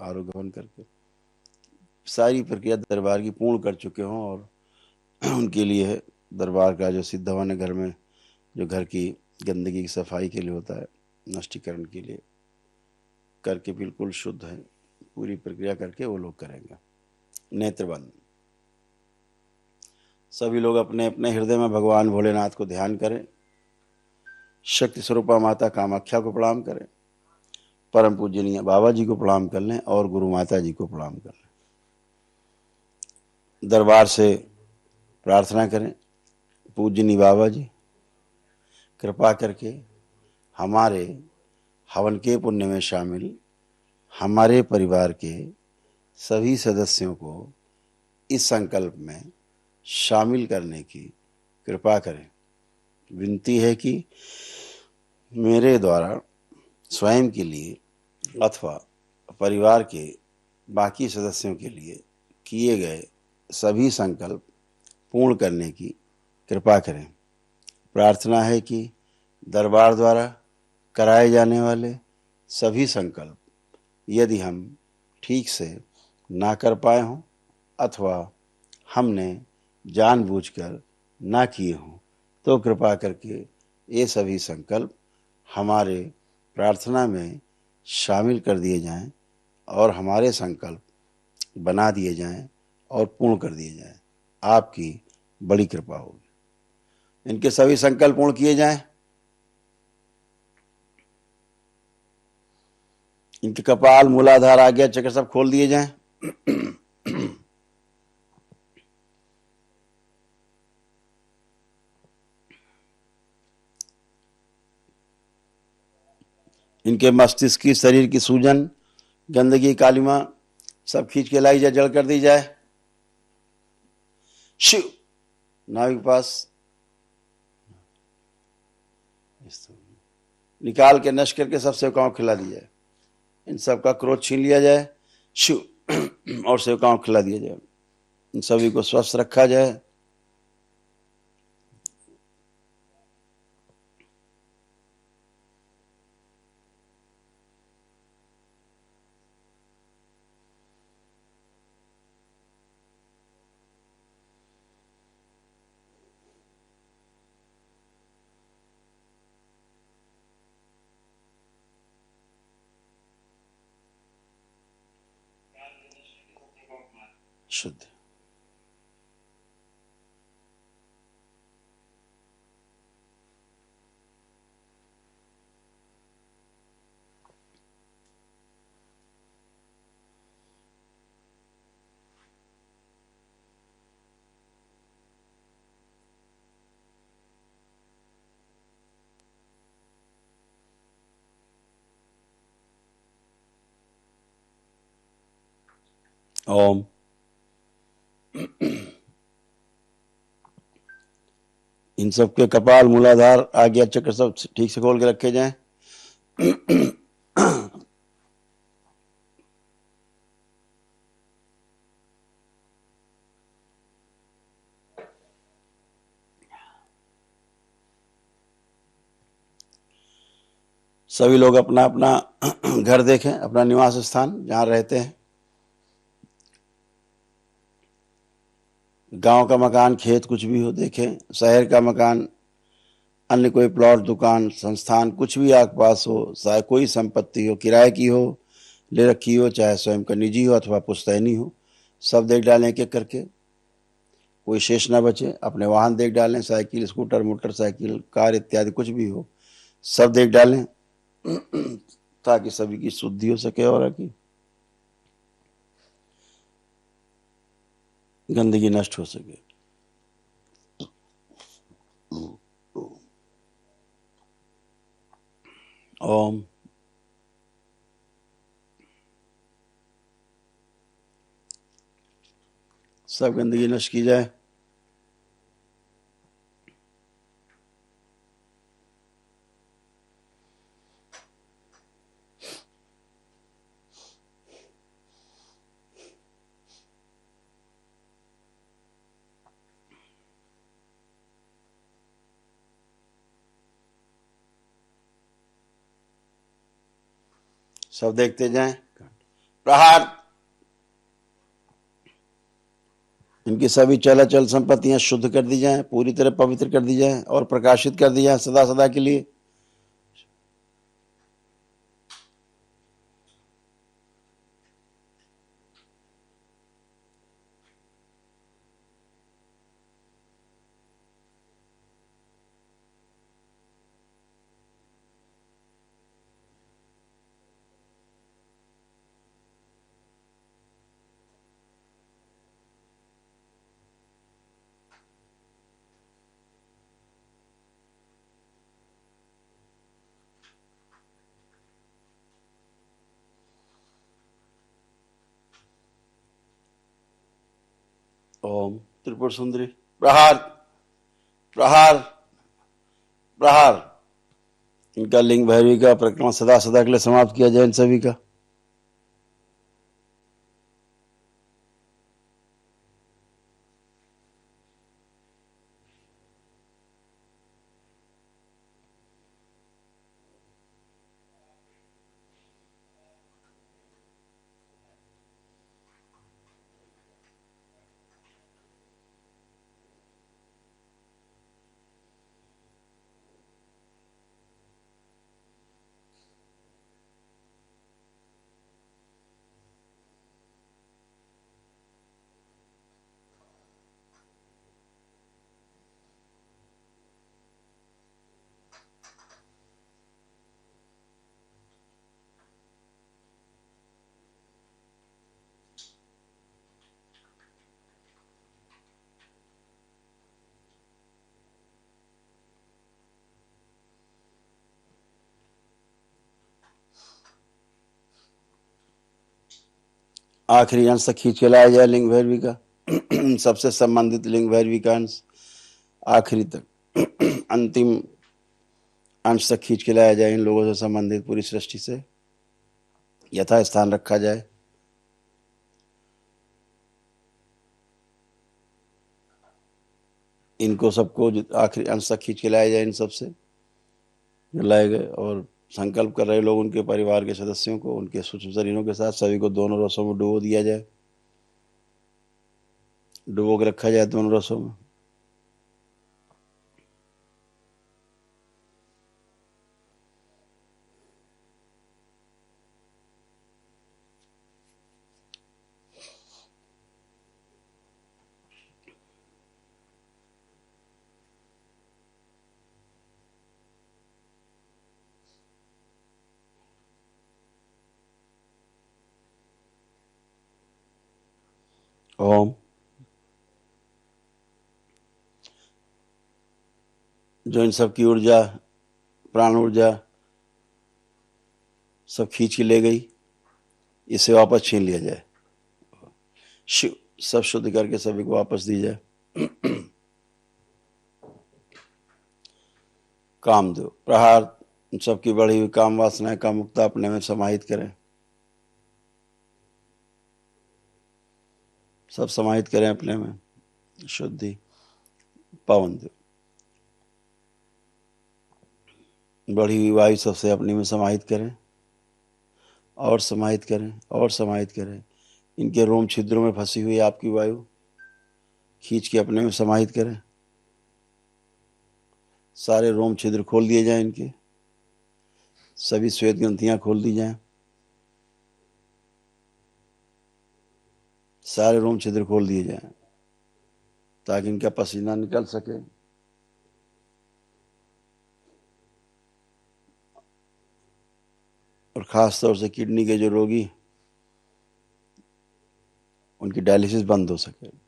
आरोग्य करके सारी प्रक्रिया दरबार की पूर्ण कर चुके हों और उनके लिए दरबार का जो सिद्ध हवन है घर में, जो घर की गंदगी की सफाई के लिए होता है, नष्टीकरण के लिए करके बिल्कुल शुद्ध है, पूरी प्रक्रिया करके वो लोग करेंगे। नेत्रबंद। सभी लोग अपने अपने हृदय में भगवान भोलेनाथ को ध्यान करें, शक्ति स्वरूपा माता कामाख्या को प्रणाम करें, परम पूजनीय बाबा जी को प्रणाम कर लें और गुरु माता जी को प्रणाम कर लें। दरबार से प्रार्थना करें, पूजनीय बाबा जी कृपा करके हमारे हवन के पुण्य में शामिल हमारे परिवार के सभी सदस्यों को इस संकल्प में शामिल करने की कृपा करें। विनती है कि मेरे द्वारा स्वयं के लिए अथवा परिवार के बाकी सदस्यों के लिए किए गए सभी संकल्प पूर्ण करने की कृपा करें। प्रार्थना है कि दरबार द्वारा कराए जाने वाले सभी संकल्प यदि हम ठीक से ना कर पाए हों अथवा हमने जानबूझकर ना किए हों तो कृपा करके ये सभी संकल्प हमारे प्रार्थना में शामिल कर दिए जाएं और हमारे संकल्प बना दिए जाएं और पूर्ण कर दिए जाएं। आपकी बड़ी कृपा होगी। इनके सभी संकल्प पूर्ण किए जाएं। इनके कपाल, मूलाधार, आज्ञा चक्र सब खोल दिए जाएं। इनके मस्तिष्क की, शरीर की सूजन, गंदगी, कालिमा सब खींच के लाई जाए, जड़ कर दी जाए। शिव नाभि के पास निकाल के नष्ट करके सब सेवकाओं को खिला दिया जाए। इन सब का क्रोध छीन लिया जाए शिव और सेवकाओं को खिला दिया जाए। इन सभी को स्वस्थ रखा जाए। शुद्ध। ओम। इन सबके कपाल, मूलाधार, आज्ञा चक्र सब ठीक से खोल के रखे जाएं। सभी लोग अपना अपना घर देखें, अपना निवास स्थान जहां रहते हैं। गांव का मकान, खेत कुछ भी हो देखें, शहर का मकान, अन्य कोई प्लॉट, दुकान, संस्थान कुछ भी आपके पास हो, चाहे कोई संपत्ति हो, किराए की हो, ले रखी हो, चाहे स्वयं का निजी हो अथवा पुश्तैनी हो, सब देख डालें एक एक करके। कोई शेष ना बचे। अपने वाहन देख डालें, साइकिल, स्कूटर, मोटरसाइकिल, कार इत्यादि कुछ भी हो सब देख डालें ताकि सभी की शुद्धि हो सके और की गंदगी नष्ट हो सके। ओम। सब गंदगी नष्ट की जाए। सब देखते जाएं। प्रहार। इनकी सभी चलाचल संपत्तियां शुद्ध कर दी जाएं, पूरी तरह पवित्र कर दी जाएं और प्रकाशित कर दी जाएं सदा सदा के लिए। ओम त्रिपुर सुंदरी। प्रहार प्रहार प्रहार। इनका लिंग भैरवी का प्रक्रमण सदा सदा के लिए समाप्त किया जाए इन सभी का। आखिरी अंश तक खींच के लाया जाए लिंग भैरवी का। सबसे संबंधित लिंग भैरवी का अंश आखिरी तक अंतिम अंश तक खींच के लाया जाए। इन लोगों से संबंधित पूरी सृष्टि से यथा स्थान रखा जाए। इनको सबको आखिरी अंश तक खींच के लाया जाए। इन सबसे जो लाए गए और संकल्प कर रहे लोग, उनके परिवार के सदस्यों को, उनके सूक्ष्म शरीरों के साथ सभी को दोनों रसों में डुबो दिया जाए, डुबो के रखा जाए दोनों रसों में। ओम। जो इन सब की ऊर्जा, प्राण ऊर्जा सब खींच के ले गई, इसे वापस छीन लिया जाए। शिव सब शुद्ध करके सभी को वापस दी जाए। कामदेव। प्रहार। सबकी बढ़ी हुई काम वासनाएं का मुक्ता अपने में समाहित करें। सब समाहित करें अपने में शुद्धि। पवन देव। बढ़ी हुई वायु सबसे अपने में समाहित करें और समाहित करें और समाहित करें। इनके रोम छिद्रों में फंसी हुई आपकी वायु खींच के अपने में समाहित करें। सारे रोम छिद्र खोल दिए जाएं, इनके सभी श्वेत ग्रंथियां खोल दी जाएं, सारे रोम छिद्र खोल दिए जाएं ताकि इनका पसीना निकल सके। और खास तौर से किडनी के जो रोगी, उनकी डायलिसिस बंद हो सके।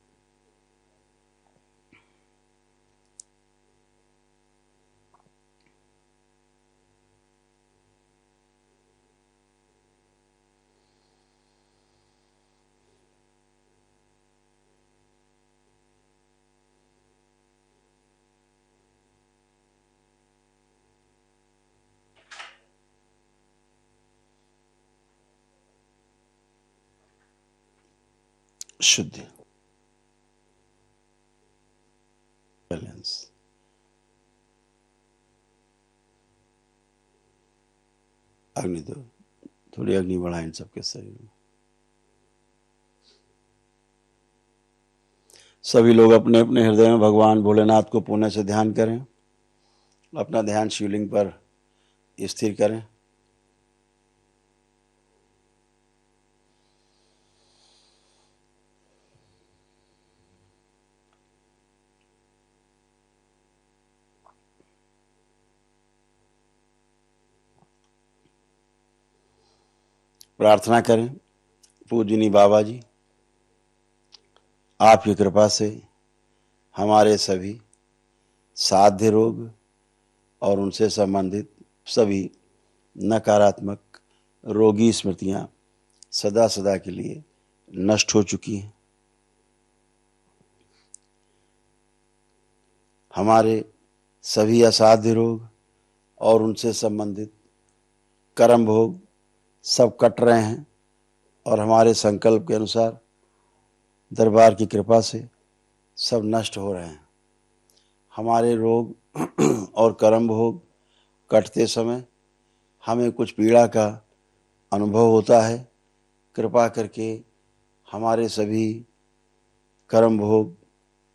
शुद्धि। बैलेंस। अग्नि दो, थोड़ी अग्नि बढ़ाएं सबके शरीर में। सभी लोग अपने अपने हृदय में भगवान भोलेनाथ को पुण्य से ध्यान करें। अपना ध्यान शिवलिंग पर स्थिर करें। प्रार्थना करें, पूजनी बाबा जी, आपकी कृपा से हमारे सभी साध्य रोग और उनसे संबंधित सभी नकारात्मक रोगी स्मृतियां सदा सदा के लिए नष्ट हो चुकी हैं। हमारे सभी असाध्य रोग और उनसे संबंधित कर्म भोग सब कट रहे हैं और हमारे संकल्प के अनुसार दरबार की कृपा से सब नष्ट हो रहे हैं। हमारे रोग और कर्म भोग कटते समय हमें कुछ पीड़ा का अनुभव होता है। कृपा करके हमारे सभी कर्म भोग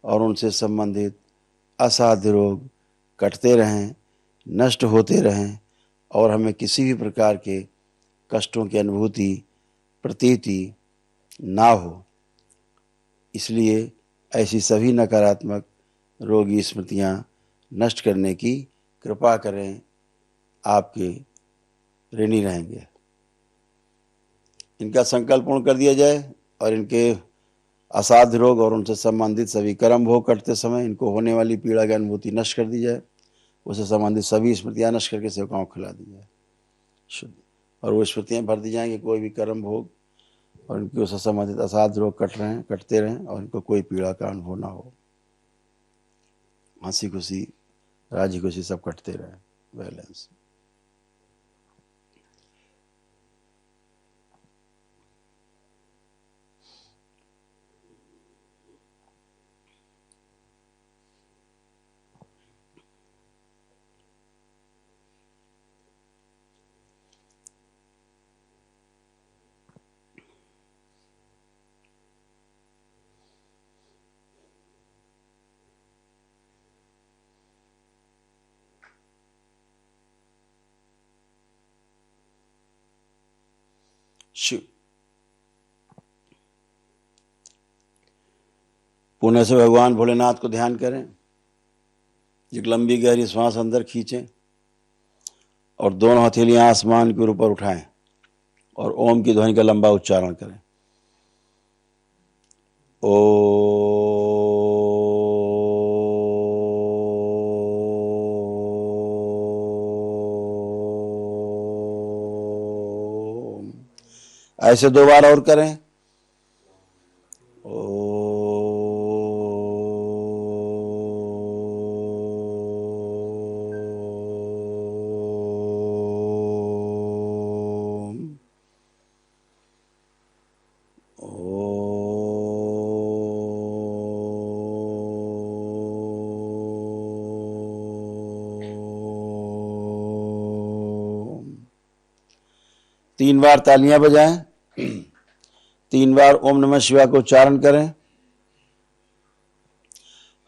और उनसे संबंधित असाध्य रोग कटते रहें, नष्ट होते रहें और हमें किसी भी प्रकार के कष्टों की अनुभूति प्रतीति ना हो। इसलिए ऐसी सभी नकारात्मक रोगी स्मृतियां नष्ट करने की कृपा करें, आपके ऋणी रहेंगे। इनका संकल्प पूर्ण कर दिया जाए और इनके असाध्य रोग और उनसे संबंधित सभी कर्म भोग करते समय इनको होने वाली पीड़ा की अनुभूति नष्ट कर दी जाए। उससे संबंधित सभी स्मृतियां नष्ट करके सेवकाओं को खिला दी जाए शुद्ध, और वो स्मृतियां भर दी जाएंगी। कोई भी कर्म भोग और इनके उससे संबंधित असाध्य रोग कटते रहें और इनको कोई पीड़ा का अनुभव ना हो। हंसी खुशी राजी खुशी सब कटते रहे। बैलेंस। शिव पुण्य से भगवान भोलेनाथ को ध्यान करें। एक लंबी गहरी श्वास अंदर खींचें और दोनों हथेलियां आसमान के ऊपर उठाएं और ओम की ध्वनि का लंबा उच्चारण करें। ओ ऐसे 2 बार और करें। तीन बार तालियां बजाएं। 3 बार ओम नमः शिवाय को उच्चारण करें।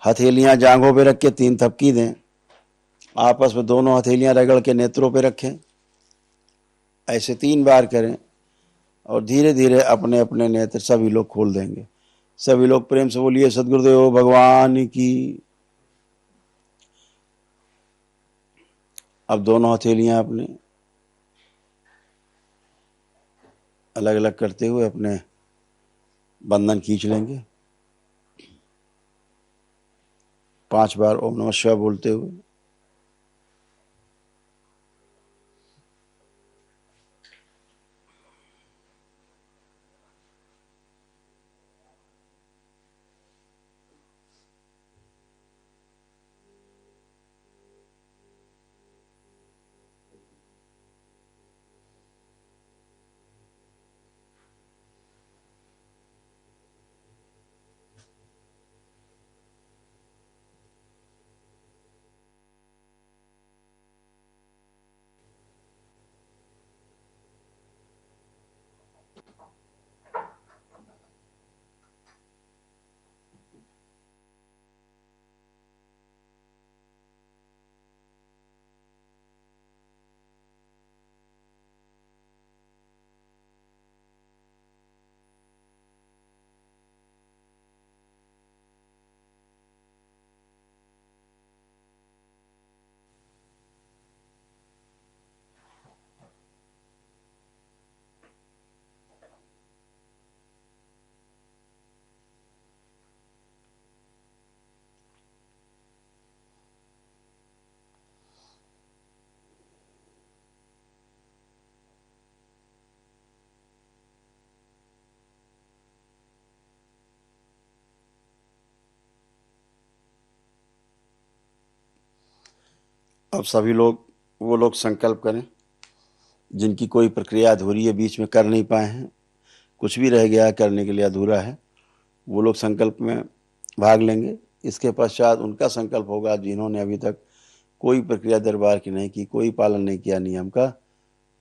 हथेलियां जांघों पे रख के 3 थपकी दें। आपस में दोनों हथेलियां रगड़ के नेत्रों पे रखें। ऐसे 3 बार करें और धीरे धीरे अपने अपने नेत्र सभी लोग खोल देंगे। सभी लोग प्रेम से बोलिए सद्गुरुदेव भगवान की। अब दोनों हथेलियां अपने अलग अलग करते हुए अपने बंधन खींच लेंगे। 5 बार ओम नमः शिवाय बोलते हुए। अब सभी लोग वो लोग संकल्प करें जिनकी कोई प्रक्रिया अधूरी है, बीच में कर नहीं पाए हैं, कुछ भी रह गया है करने के लिए अधूरा है, वो लोग संकल्प में भाग लेंगे। इसके पश्चात उनका संकल्प होगा जिन्होंने अभी तक कोई प्रक्रिया दरबार की नहीं की, कोई पालन नहीं किया नियम का,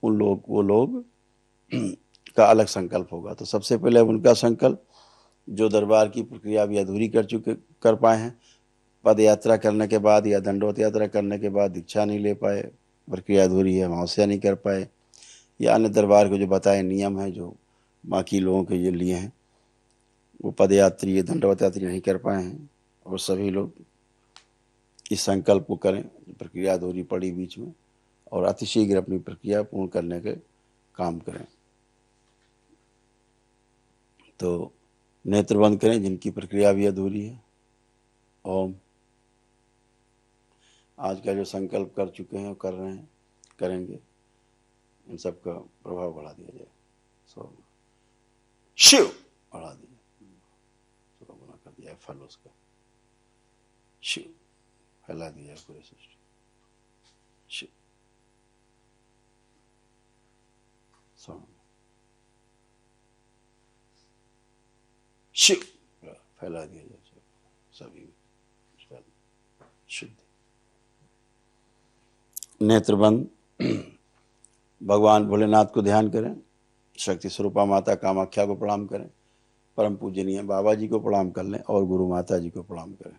वो लोग का अलग संकल्प होगा। तो सबसे पहले उनका संकल्प जो दरबार की प्रक्रिया भी अधूरी कर पाए हैं, पद यात्रा करने के बाद या दंडोत यात्रा करने के बाद दीक्षा नहीं ले पाए, प्रक्रिया अधूरी है, अमावस्या नहीं कर पाए, या अन्य दरबार को जो बताए नियम है जो बाकी लोगों के ये लिए हैं, वो पद यात्री या दंडवत यात्री नहीं कर पाए हैं। और सभी लोग इस संकल्प को करें, प्रक्रिया अधूरी पड़ी बीच में, और अतिशीघ्र अपनी प्रक्रिया पूर्ण करने के काम करें। तो नेत्र बंद करें जिनकी प्रक्रिया भी अधूरी है। ओम। आज का जो संकल्प कर चुके हैं, कर रहे हैं, करेंगे, इन सब का प्रभाव बढ़ा दिया जाए। शिव बढ़ा दिया, गुना कर दिया फल उसका, शिव फैला दिया पूरे सृष्टि, शिव शिव फैला दिया जाए सभी शुद्ध। नेत्र बंद, भगवान भोलेनाथ को ध्यान करें, शक्ति स्वरूपा माता कामाख्या को प्रणाम करें, परम पूजनीय बाबा जी को प्रणाम कर लें और गुरु माता जी को प्रणाम करें।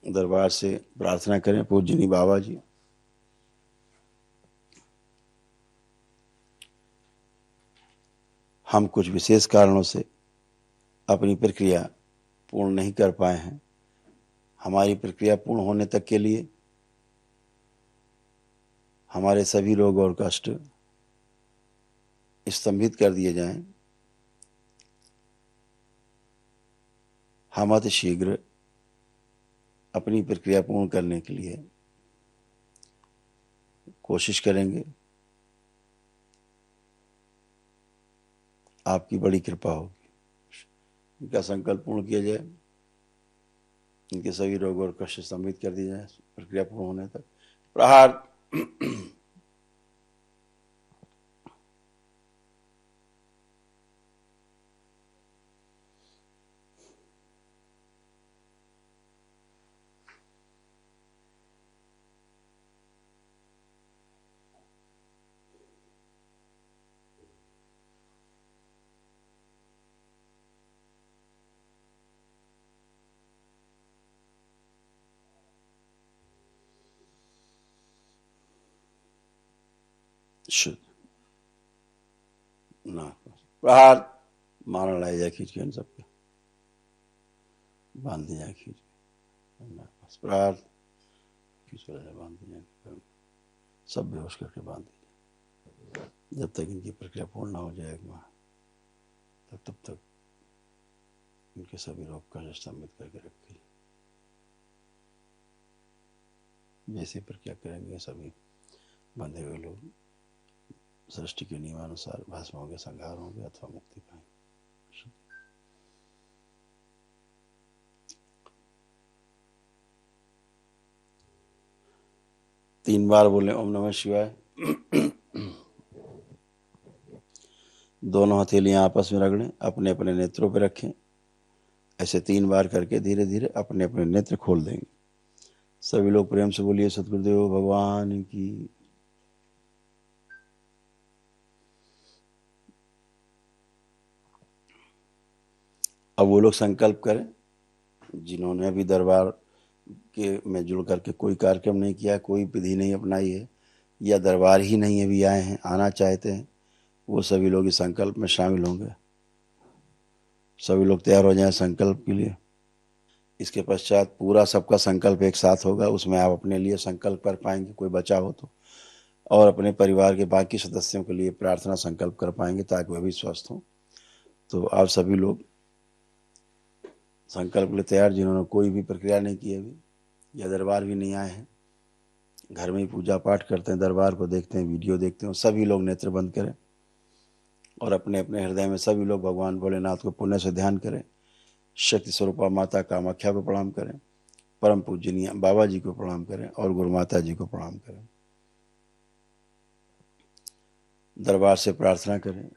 दरबार से प्रार्थना करें, पूजनीय बाबा जी हम कुछ विशेष कारणों से अपनी प्रक्रिया पूर्ण नहीं कर पाए हैं, हमारी प्रक्रिया पूर्ण होने तक के लिए हमारे सभी रोग और कष्ट स्तंभित कर दिए जाएं। हम अति शीघ्र अपनी प्रक्रिया पूर्ण करने के लिए कोशिश करेंगे। आपकी बड़ी कृपा होगी, इनका संकल्प पूर्ण किया जाए, इनके सभी रोग और कष्ट स्तंभित कर दिए जाए प्रक्रिया पूर्ण होने तक। प्रहार। शुद्ध ना प्रहार, मारा लाई जाए खींच के, इन सबके बांध दिया खींच के, प्रहार खींच कर बांध दिया, सब बेहोश करके बांध दिया। जब तक इनकी प्रक्रिया पूर्ण ना हो जाए तब तक इनके सभी रोग का स्तंभित करके रखिए। जैसे प्रक्रिया करेंगे सभी बंधे हुए लोग सृष्टि के नियमानुसार भस्म होंगे, संहार होंगे अथवा मुक्ति पाएंगे। 3 बार बोले ओम नमः शिवाय। दोनों हथेलियां आपस में रगड़ें, अपने अपने नेत्रों पर रखें। ऐसे 3 बार करके धीरे धीरे अपने अपने नेत्र खोल देंगे। सभी लोग प्रेम से बोलिए सतगुरुदेव भगवान की। अब वो लोग संकल्प करें जिन्होंने अभी दरबार के में जुड़ करके कोई कार्यक्रम नहीं किया, कोई विधि नहीं अपनाई है, या दरबार ही नहीं अभी आए हैं, आना चाहते हैं, वो सभी लोग इस संकल्प में शामिल होंगे। सभी लोग तैयार हो जाएं संकल्प के लिए। इसके पश्चात पूरा सबका संकल्प एक साथ होगा, उसमें आप अपने लिए संकल्प कर पाएंगे कोई बचा हो तो, और अपने परिवार के बाकी सदस्यों के लिए प्रार्थना संकल्प कर पाएंगे ताकि वह भी स्वस्थ हों। तो आप सभी लोग संकल्प के लिए तैयार, जिन्होंने कोई भी प्रक्रिया नहीं की अभी या दरबार भी नहीं आए हैं, घर में ही पूजा पाठ करते हैं, दरबार को देखते हैं, वीडियो देखते हैं, सभी लोग नेत्र बंद करें और अपने अपने हृदय में सभी लोग भगवान भोलेनाथ को पुण्य से ध्यान करें। शक्ति स्वरूपा माता कामाख्या को प्रणाम करें, परम पूजनीय बाबा जी को प्रणाम करें और गुरु माता जी को प्रणाम करें। दरबार से प्रार्थना करें।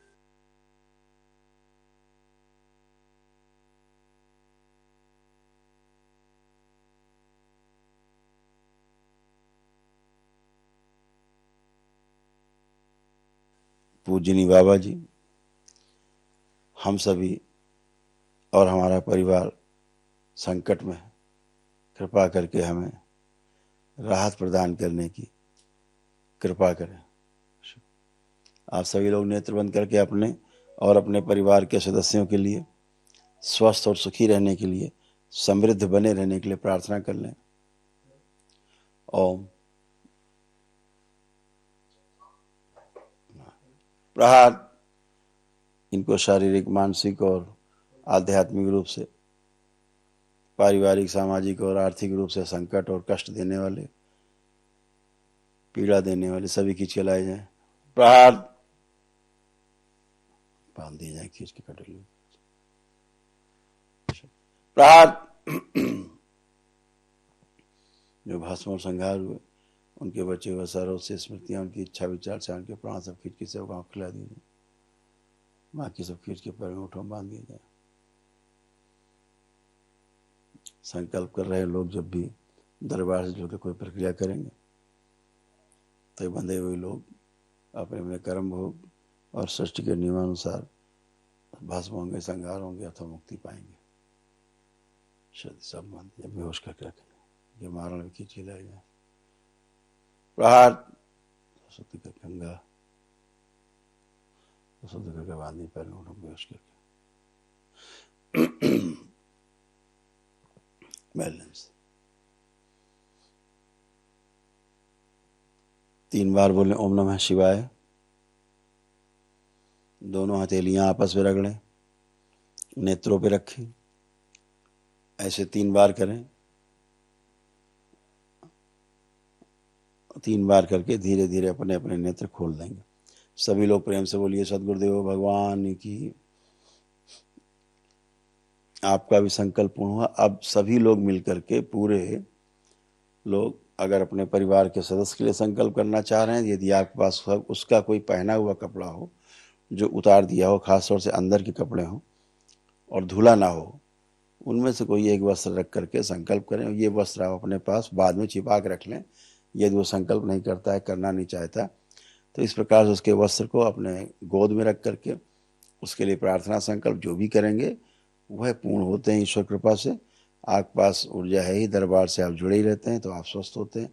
पूजनीय बाबा जी, हम सभी और हमारा परिवार संकट में है, कृपा करके हमें राहत प्रदान करने की कृपा करें। आप सभी लोग नेत्र बंद करके अपने और अपने परिवार के सदस्यों के लिए स्वस्थ और सुखी रहने के लिए, समृद्ध बने रहने के लिए प्रार्थना कर लें। ओम। प्रहार इनको शारीरिक, मानसिक और आध्यात्मिक रूप से, पारिवारिक, सामाजिक और आर्थिक रूप से संकट और कष्ट देने वाले, पीड़ा देने वाले सभी खींच के लाए जाए। प्रहार बांध दिए जाए, खींच के कटे। प्रहार जो भस्म और संहार हुए, उनके बचे हुए सर्व से स्मृतियां, उनकी इच्छा विचार से उनके प्राण सब खींच के सब गाँव खिला दिए जाए। बाकी सब खींच के पैर में उठो बांध दिए जाए। संकल्प कर रहे लोग जब भी दरबार से जुड़कर कोई प्रक्रिया करेंगे तो बंधे हुए लोग अपने अपने कर्म भोग और सृष्टि के नियमानुसार भस्म होंगे, संहार होंगे अथवा मुक्ति पाएंगे। सब मान जब बेहोश करके रखेंगे, ये मारण भी खींच लाए जाए। प्रहार शुद्ध कर गंगा, शुद्ध करके बांधी पैर में उठो बेहोश करके। बैलेंस 3 बार बोले ओम नमः शिवाय। दोनों हथेलियां आपस में रगड़ें, नेत्रों पे रखें, ऐसे 3 बार करें। 3 बार करके धीरे धीरे अपने अपने नेत्र खोल देंगे। सभी लोग प्रेम से बोलिए सद्गुरुदेव भगवान की। आपका भी संकल्प पूर्ण हुआ। अब सभी लोग मिलकर के, पूरे लोग अगर अपने परिवार के सदस्य के लिए संकल्प करना चाह रहे हैं, यदि आपके पास उसका कोई पहना हुआ कपड़ा हो जो उतार दिया हो, खासतौर से अंदर के कपड़े हों और धुला ना हो, उनमें से कोई एक वस्त्र रख करके संकल्प करें। ये वस्त्र आप अपने पास बाद में छिपा के रख लें। यदि वो संकल्प नहीं करता है, करना नहीं चाहता, तो इस प्रकार से उसके वस्त्र को अपने गोद में रख करके उसके लिए प्रार्थना संकल्प जो भी करेंगे वह पूर्ण होते हैं ईश्वर कृपा से। आपके पास ऊर्जा है ही, दरबार से आप जुड़े ही रहते हैं, तो आप स्वस्थ होते हैं।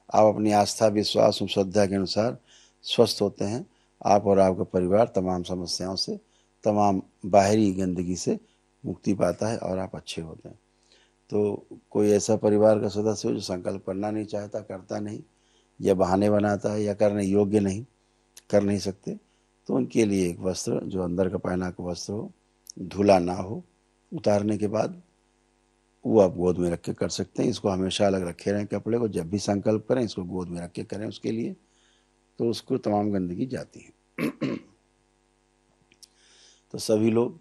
आप अपनी आस्था, विश्वास और श्रद्धा के अनुसार स्वस्थ होते हैं। आप और आपका परिवार तमाम समस्याओं से, तमाम बाहरी गंदगी से मुक्ति पाता है और आप अच्छे होते हैं। तो कोई ऐसा परिवार का सदस्य हो जो संकल्प करना नहीं चाहता, करता नहीं, या बहाने बनाता है, या करने योग्य नहीं, कर नहीं सकते, तो उनके लिए एक वस्त्र जो अंदर का पहना का वस्त्र हो, धुला ना हो, उतारने के बाद वो आप गोद में रख के कर सकते हैं। इसको हमेशा अलग रखे रहें कपड़े को, जब भी संकल्प करें इसको गोद में रख के करें उसके लिए, तो उसको तमाम गंदगी जाती है। तो सभी लोग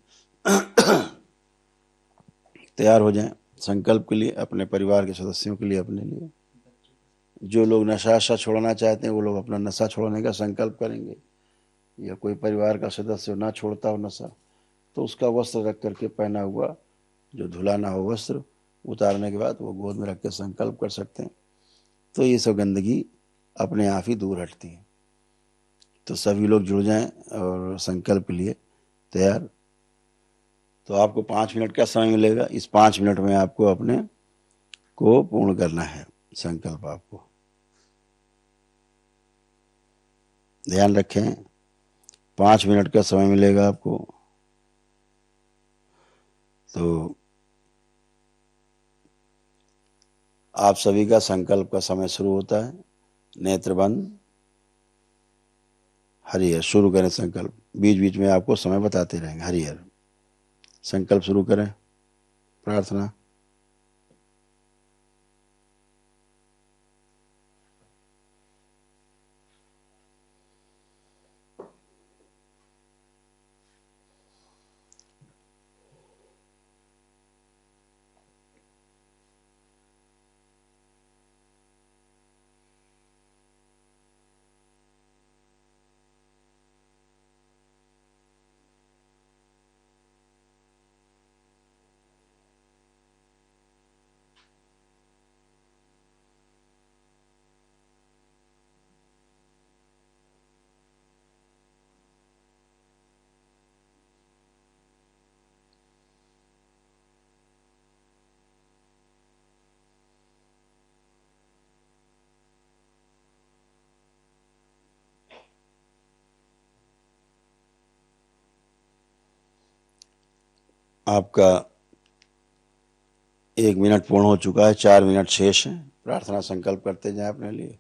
तैयार हो जाएं संकल्प के लिए, अपने परिवार के सदस्यों के लिए, अपने लिए। जो लोग नशा छोड़ना चाहते हैं वो लोग अपना नशा छोड़ने का संकल्प करेंगे, या कोई परिवार का सदस्य ना छोड़ता हो नशा, तो उसका वस्त्र रख करके पहना हुआ जो धुला ना हो वस्त्र उतारने के बाद वो गोद में रख के संकल्प कर सकते हैं। तो ये सब गंदगी अपने आप ही दूर हटती है। तो सभी लोग जुड़ जाएं और संकल्प के लिए तैयार। तो आपको 5 मिनट का समय मिलेगा। इस 5 मिनट में आपको अपने को पूर्ण करना है संकल्प। आपको ध्यान रखें, 5 मिनट का समय मिलेगा आपको। तो आप सभी का संकल्प का समय शुरू होता है। नेत्र बंद, हरिहर। शुरू करें संकल्प, बीच बीच में आपको समय बताते रहेंगे। हरिहर। संकल्प शुरू करें, प्रार्थना। आपका 1 मिनट पूर्ण हो चुका है, 4 मिनट शेष है। प्रार्थना संकल्प करते जाएं अपने लिए।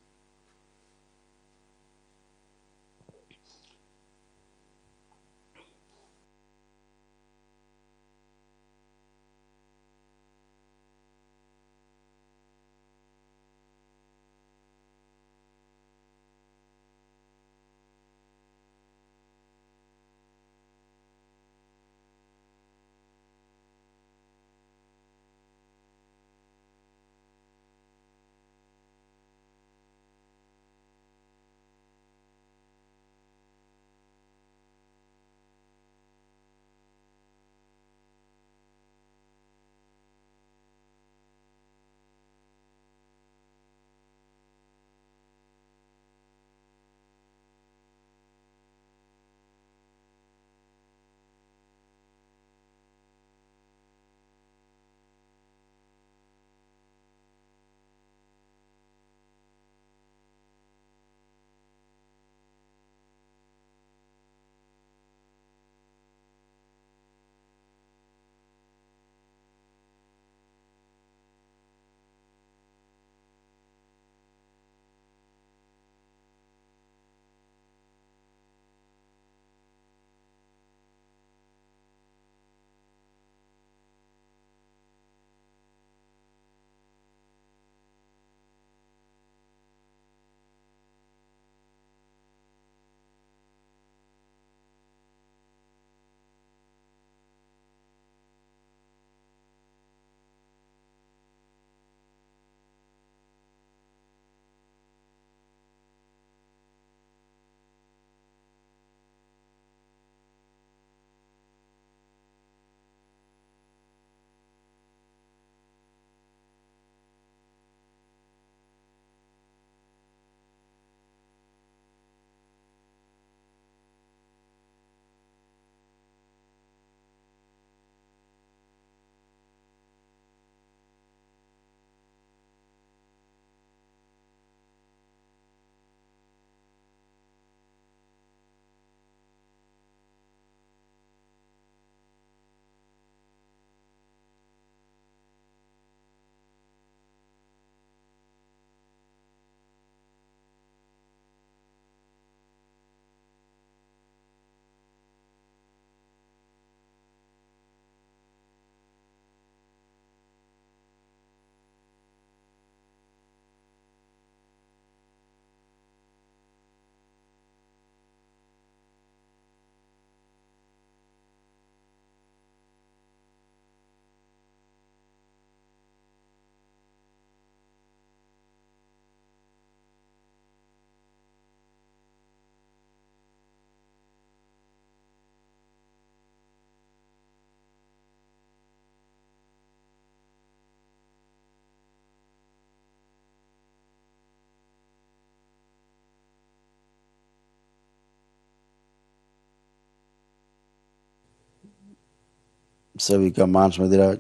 सभी का मांस मदिरा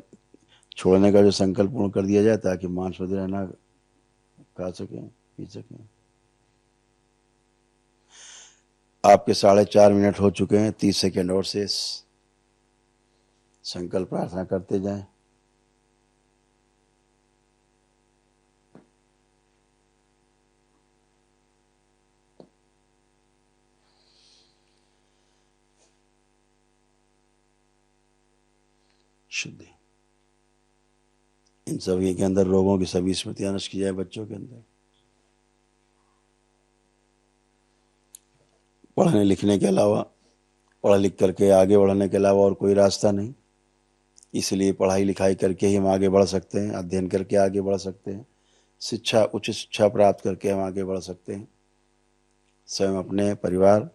छोड़ने का जो संकल्प पूर्ण कर दिया जाए, ताकि मांस मदिरा ना खा सकें, पी सकें। आपके 4.5 मिनट हो चुके हैं, 30 सेकेंड और शेष। संकल्प प्रार्थना करते जाएं। शुद्धि इन सभी के अंदर रोगों की सभी स्मृतियां नष्ट की जाए। बच्चों के अंदर पढ़ने लिखने के अलावा, पढ़ लिख करके आगे बढ़ने के अलावा और कोई रास्ता नहीं। इसलिए पढ़ाई लिखाई करके ही हम आगे बढ़ सकते हैं, अध्ययन करके आगे बढ़ सकते हैं, शिक्षा, उच्च शिक्षा प्राप्त करके हम आगे बढ़ सकते हैं, स्वयं अपने परिवार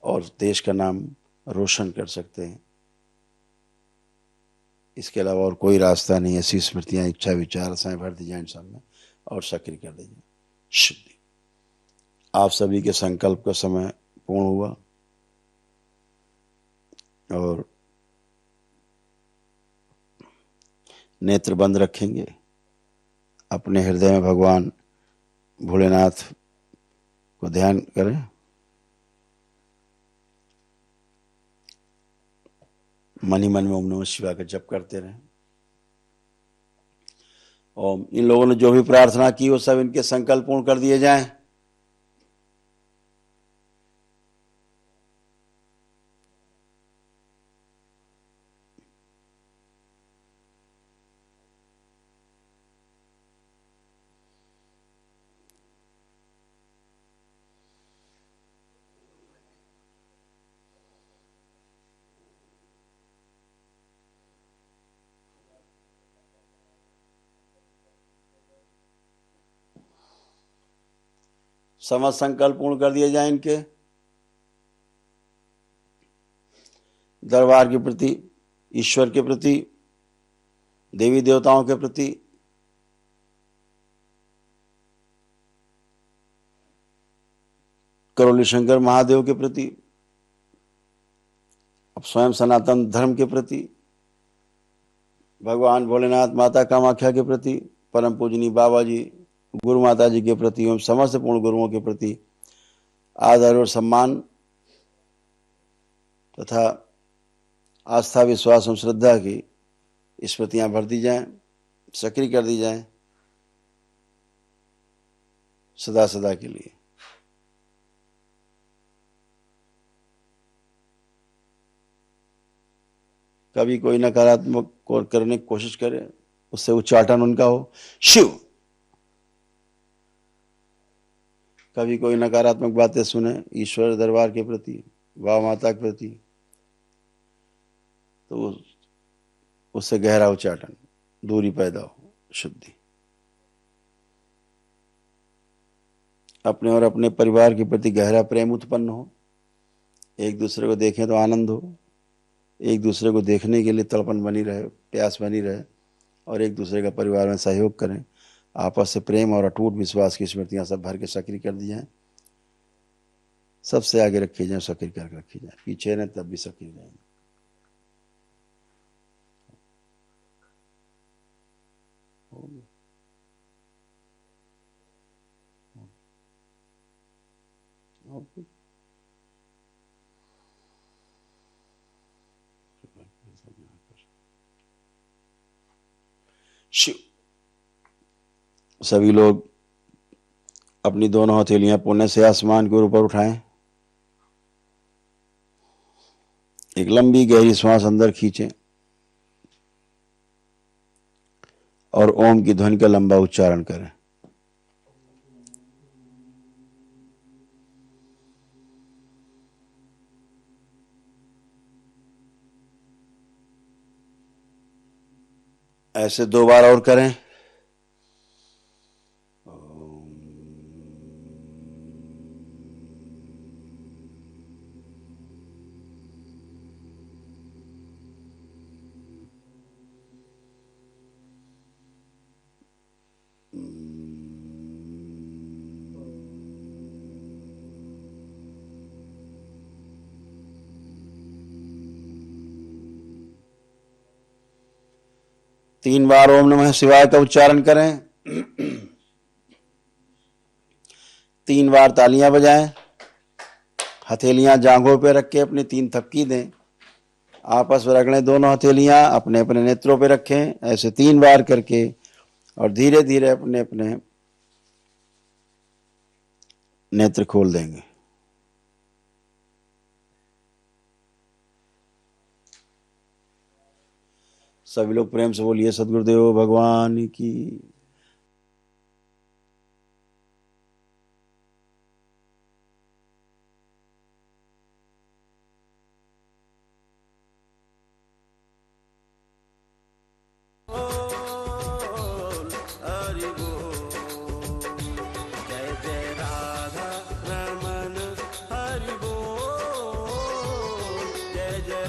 और देश का नाम रोशन कर सकते हैं। इसके अलावा और कोई रास्ता नहीं। ऐसी स्मृतियां, इच्छा, विचार आशाएं भर दी जाए इंसान में और सक्रिय कर दीजिए। शुद्धि। आप सभी के संकल्प का समय पूर्ण हुआ और नेत्र बंद रखेंगे। अपने हृदय में भगवान भोलेनाथ को ध्यान करें। मन ही मन में ओम नमः शिवाय का जप करते रहें। और इन लोगों ने जो भी प्रार्थना की वो सब इनके संकल्प पूर्ण कर दिए जाएं। समस्त संकल्प पूर्ण कर दिए जाएं इनके। दरबार के प्रति, ईश्वर के प्रति, देवी देवताओं के प्रति, करोली शंकर महादेव के प्रति, अब स्वयं सनातन धर्म के प्रति, भगवान भोलेनाथ, माता कामाख्या के प्रति, परम पूजनीय बाबा जी, गुरु माता जी के प्रति एवं समस्त पूर्ण गुरुओं के प्रति आदर और सम्मान तथा आस्था, विश्वास और श्रद्धा की स्मृतियां भर दी जाएं, सक्रिय कर दी जाएं सदा सदा के लिए। कभी कोई नकारात्मक करने की कोशिश करे, उससे उच्चाटन उनका हो, शिव। कभी कोई नकारात्मक बातें सुने ईश्वर दरबार के प्रति, वाह माता के प्रति, तो उससे गहरा उच्चाटन, दूरी पैदा हो, शुद्धि। अपने और अपने परिवार के प्रति गहरा प्रेम उत्पन्न हो, एक दूसरे को देखें तो आनंद हो, एक दूसरे को देखने के लिए तड़पन बनी रहे, प्यास बनी रहे, और एक दूसरे का परिवार में सहयोग करें। आपस से प्रेम और अटूट विश्वास की स्मृतियां सब भर के सक्रिय कर दी जाएं, सबसे आगे रखी जाए, सक्रिय करके रखी जाए, पीछे न तब भी सक्रिय रहेंगे। शिव। सभी लोग अपनी दोनों हथेलियां पुण्य से आसमान के ऊपर उठाएं, एक लंबी गहरी श्वास अंदर खींचें और ओम की ध्वनि का लंबा उच्चारण करें। ऐसे 2 बार और करें। 3 बार ओम नमः शिवाय का उच्चारण करें। 3 बार तालियां बजाएं, हथेलियां जांघों पे रख के अपनी 3 थपकी दें, आपस में रगड़ें दोनों हथेलियां, अपने अपने नेत्रों पे रखें, ऐसे 3 बार करके, और धीरे धीरे अपने अपने नेत्र खोल देंगे। सभी लोग प्रेम से बोलिए सद्गुरुदेव भगवान की। जय जय